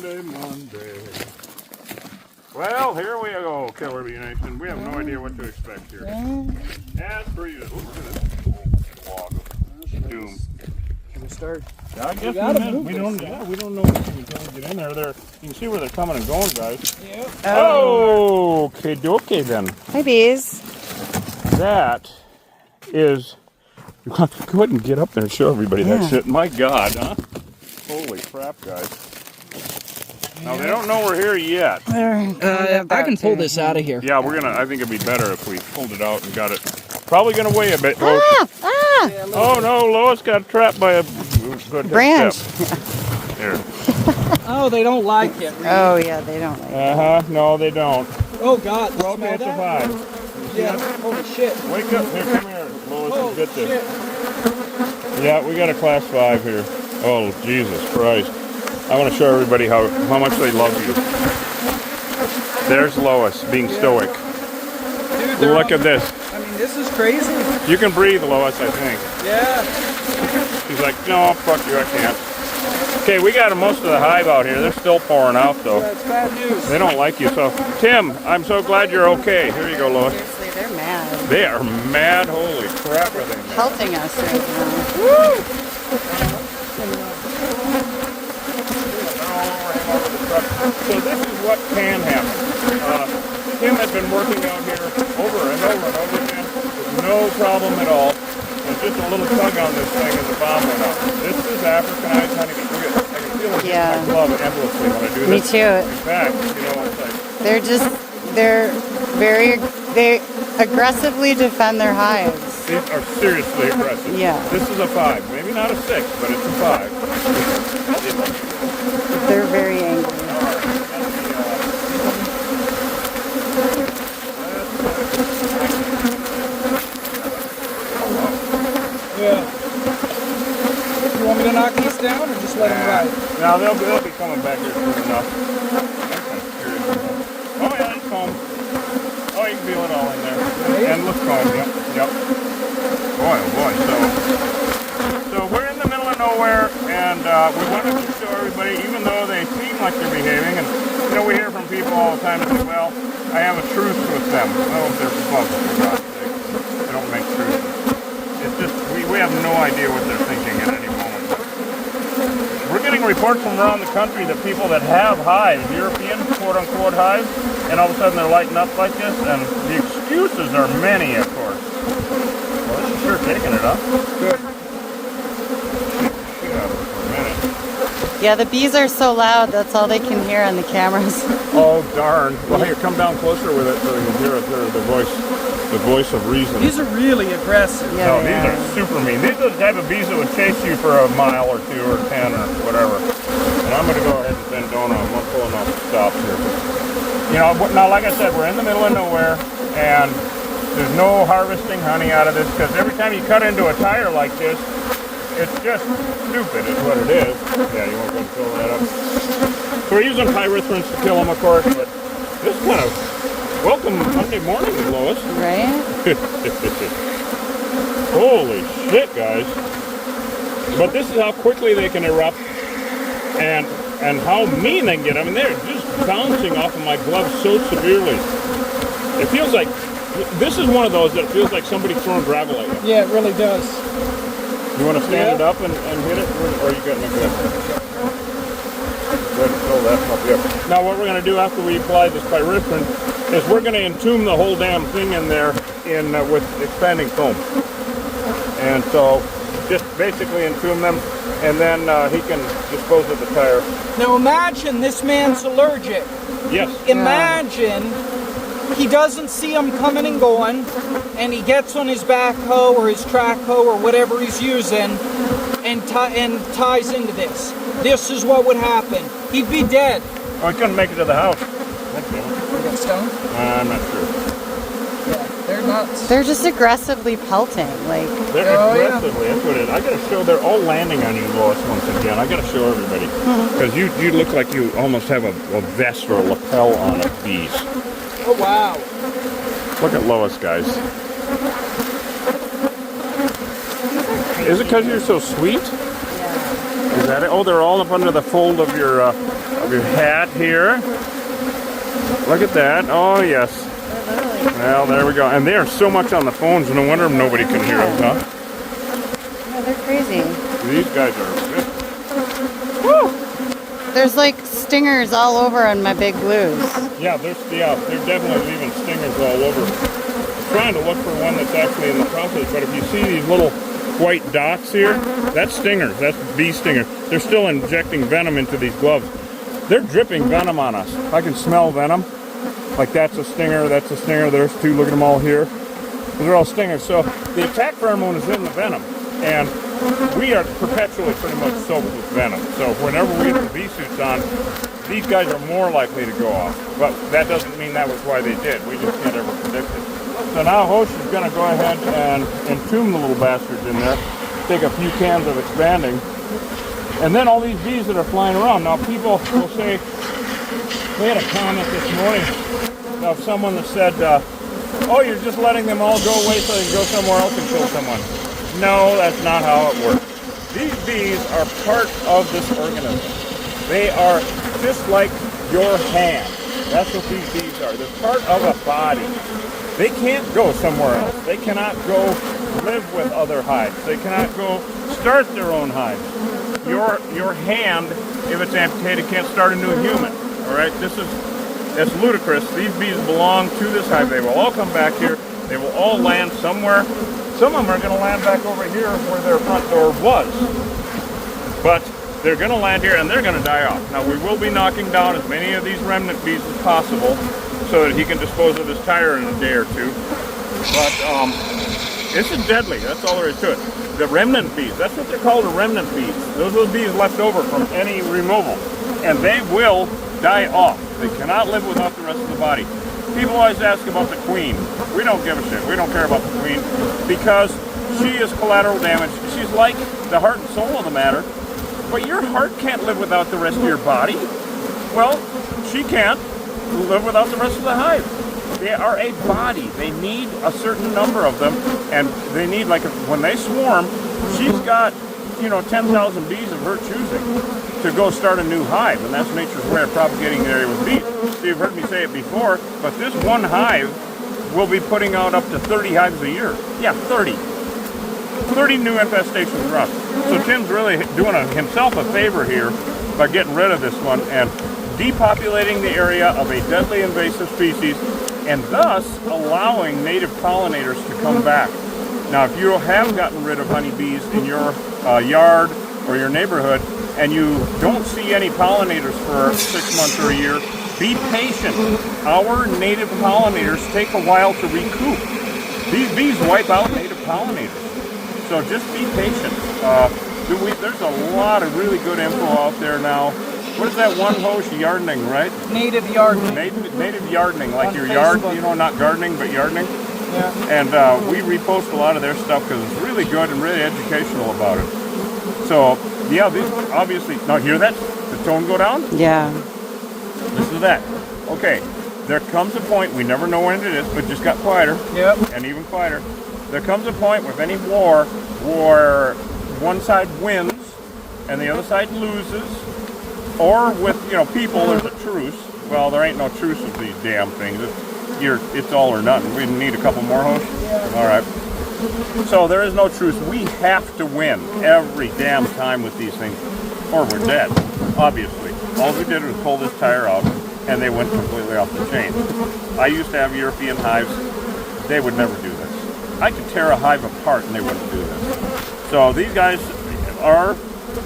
Monday. Well, here we go, Killer Bee Nation. We have no idea what to expect here. As per usual. Look at this log of doom. Should we start? Yeah, I guess we don't know until we get in there. You can see where they're coming and going, guys. Yeah. Oh, okay, dokie then. Hi, bees. That is. Go ahead and get up there and show everybody that shit. My God, huh? Holy crap, guys. Now, they don't know we're here yet. I can pull this out of here. Yeah, I think it'd be better if we pulled it out and got it. Probably going to weigh a bit. Oh, oh no, Lois got trapped by a branch. Here. Oh, they don't like it. Really. Oh, yeah, they don't like it. No, they don't. Oh, God. Well, okay, it's a 5. Yeah, holy shit. Wake up. Here, come here, Lois, Oh, and get this. shit. Yeah, we got a class 5 here. Oh, Jesus Christ. I want to show everybody how much they love you. There's Lois being stoic. Dude, Look at this. I mean, this is crazy. You can breathe, Lois, I think. Yeah. She's like, no, fuck you, I can't. Okay, we got most of the hive out here. They're still pouring out, though. That's bad news. They don't like you. So, Tim, I'm so glad you're okay. Here you go, Lois. Seriously, they're mad. They are mad. Holy crap, are they mad? Pelting us right now. Woo! So this is what can happen. Tim had been working out here over and over again with no problem at all. And just a little tug on this thing and the bomb went up. This is Africanized honeybee. Look at it. I can feel it in my glove endlessly when I do this. Me too. In fact, it's like... They aggressively defend their hives. These are seriously aggressive. Yeah. This is a 5. Maybe not a 6, but it's a 5. They're very angry. Yeah. You want me to knock these down or just let them ride? No, they'll be coming back here soon enough. Oh yeah, it's calm. Oh, you can feel it all in there. Right? And looks calm, yep. Boy, oh boy. So we're in the middle of nowhere, and we wanted to show everybody, even though they seem like they're behaving, and you know, we hear from people all the time that say, well, I have a truce with them. Well, they're bugs, for God's sake. They don't make truces. It's just, we have no idea what they're thinking at any moment. We're getting reports from around the country that people that have hives, European quote-unquote hives, and all of a sudden they're lighting up like this, and the excuses are many, of course. Well, this is sure taking it up. Good. Shit out of it for a minute. Yeah, the bees are so loud, that's all they can hear on the cameras. Oh, darn. Well, here, come down closer with it so you can hear it, the voice of reason. These are really aggressive. Yeah, No, these are super mean. These are the type of bees that would chase you for a mile or 2 or 10 or whatever. And I'm going to go ahead and bend down on one pulling off the stops here. You know, now like I said, we're in the middle of nowhere, and there's no harvesting honey out of this, because every time you cut into a tire like this, it's just stupid is what it is. Yeah, you won't go and fill that up. So we're using pyrethrins to kill them, of course, but this is kind of welcome Monday morning, Lois. Right? Holy shit, guys. But this is how quickly they can erupt, and how mean they can get. I mean, they're just bouncing off of my glove so severely. It feels like, this is one of those that feels like somebody throwing gravel at you. Yeah, it really does. You want to stand it up and hit it, or you got no good? Go ahead and fill that up here. Now what we're going to do after we apply this pyrethrin is we're going to entomb the whole damn thing in there with expanding foam. And so just basically entomb them, and then he can dispose of the tire. Now imagine this man's allergic. Yes. Imagine he doesn't see them coming and going, and he gets on his backhoe or his track hoe or whatever he's using and ties into this. This is what would happen. He'd be dead. Oh, he couldn't make it to the house. You got stung? I'm not sure. Yeah, they're nuts. They're just aggressively pelting. Like, They're aggressively, that's what it is. I gotta show, they're all landing on you, Lois, once again. I gotta show everybody. Because you look like you almost have a vest or a lapel on of bees. Oh, wow. Look at Lois, guys. Is it because you're so sweet? yeah. Is that it? Oh, they're all up under the fold of your hat here. Look at that. Oh, yes. Well, there we go. And they are so much on the phones, no wonder nobody can hear them, huh? Yeah, they're crazy. These guys are good. Woo! There's like stingers all over on my big blues. Yeah, they're definitely leaving stingers all over. I'm trying to look for one that's actually in the process, but if you see these little white dots here, that's stingers. That's bee stingers. They're still injecting venom into these gloves. They're dripping venom on us. I can smell venom. Like that's a stinger, that's a stinger, there's two, look at them all here. Those are all stingers. So the attack pheromone is in the venom. And we are perpetually pretty much soaked with venom. So whenever we get the bee suits on, these guys are more likely to go off. But that doesn't mean that was why they did. We just can't ever predict it. So now Hosh is going to go ahead and entomb the little bastards in there. Take a few cans of expanding. And then all these bees that are flying around. Now people will say, we had a comment this morning of someone that said, oh, you're just letting them all go away so they can go somewhere else and kill someone. No, that's not how it works. These bees are part of this organism. They are just like your hand. That's what these bees are. They're part of a body. They can't go somewhere else. They cannot go live with other hives. They cannot go start their own hives. Your hand, if it's amputated, can't start a new human. All right, it's ludicrous. These bees belong to this hive. They will all come back here. They will all land somewhere. Some of them are going to land back over here where their front door was. But they're going to land here and they're going to die off. Now we will be knocking down as many of these remnant bees as possible so that he can dispose of this tire in a day or two. But this is deadly. That's all there is to it. The remnant bees, that's what they're called, the remnant bees. Those are the bees left over from any removal. And they will die off. They cannot live without the rest of the body. People always ask about the queen. We don't give a shit. We don't care about the queen because she is collateral damage. She's like the heart and soul of the matter. But your heart can't live without the rest of your body. Well, she can't live without the rest of the hive. They are a body. They need a certain number of them, and they need, like, when they swarm, she's got, 10,000 bees of her choosing to go start a new hive, and that's nature's way of propagating the area with bees. So you've heard me say it before, but this one hive will be putting out up to 30 hives a year. Yeah, 30. 30 new infestations a month. So Tim's really doing himself a favor here by getting rid of this one and depopulating the area of a deadly invasive species and thus allowing native pollinators to come back. Now, if you have gotten rid of honeybees in your yard or your neighborhood and you don't see any pollinators for 6 months or a year, be patient. Our native pollinators take a while to recoup. These bees wipe out native pollinators. So just be patient. There's a lot of really good info out there now. What is that one host? Yardening, right? Native yardening. Native yardening, like your yard, not gardening, but yardening. Yeah. And we repost a lot of their stuff because it's really good and really educational about it. So, yeah, these obviously, now hear that? The tone go down? Yeah. Listen to that. Okay, there comes a point, we never know when it is, but it just got quieter. Yep. And even quieter. There comes a point with any war where one side wins and the other side loses, or with people, there's a truce. Well, there ain't no truce with these damn things. It's all or nothing. We need a couple more hosts. Yeah. All right. So there is no truce. We have to win every damn time with these things, or we're dead. Obviously, all we did was pull this tire out, and they went completely off the chain. I used to have European hives. They would never do this. I could tear a hive apart and they wouldn't do this. So these guys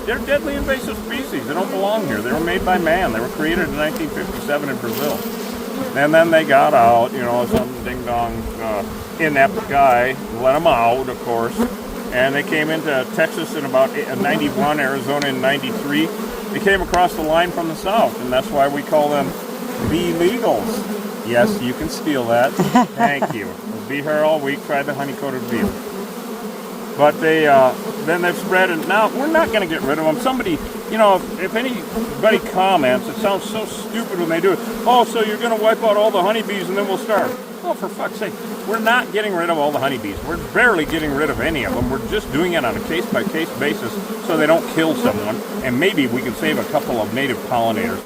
they're deadly invasive species. They don't belong here. They were made by man. They were created in 1957 in Brazil. And then they got out, some ding-dong inept guy let them out, of course. And they came into Texas in about 91, Arizona in 93. They came across the line from the south, and that's why we call them bee legals. Yes, you can steal that. Thank you. We'll be here all week, try the honey-coated beetle. But then they've spread, and now we're not going to get rid of them. Somebody, if anybody comments, it sounds so stupid when they do it. Oh, so you're going to wipe out all the honeybees and then we'll starve. Oh, for fuck's sake. We're not getting rid of all the honeybees. We're barely getting rid of any of them. We're just doing it on a case-by-case basis so they don't kill someone, and maybe we can save a couple of native pollinators.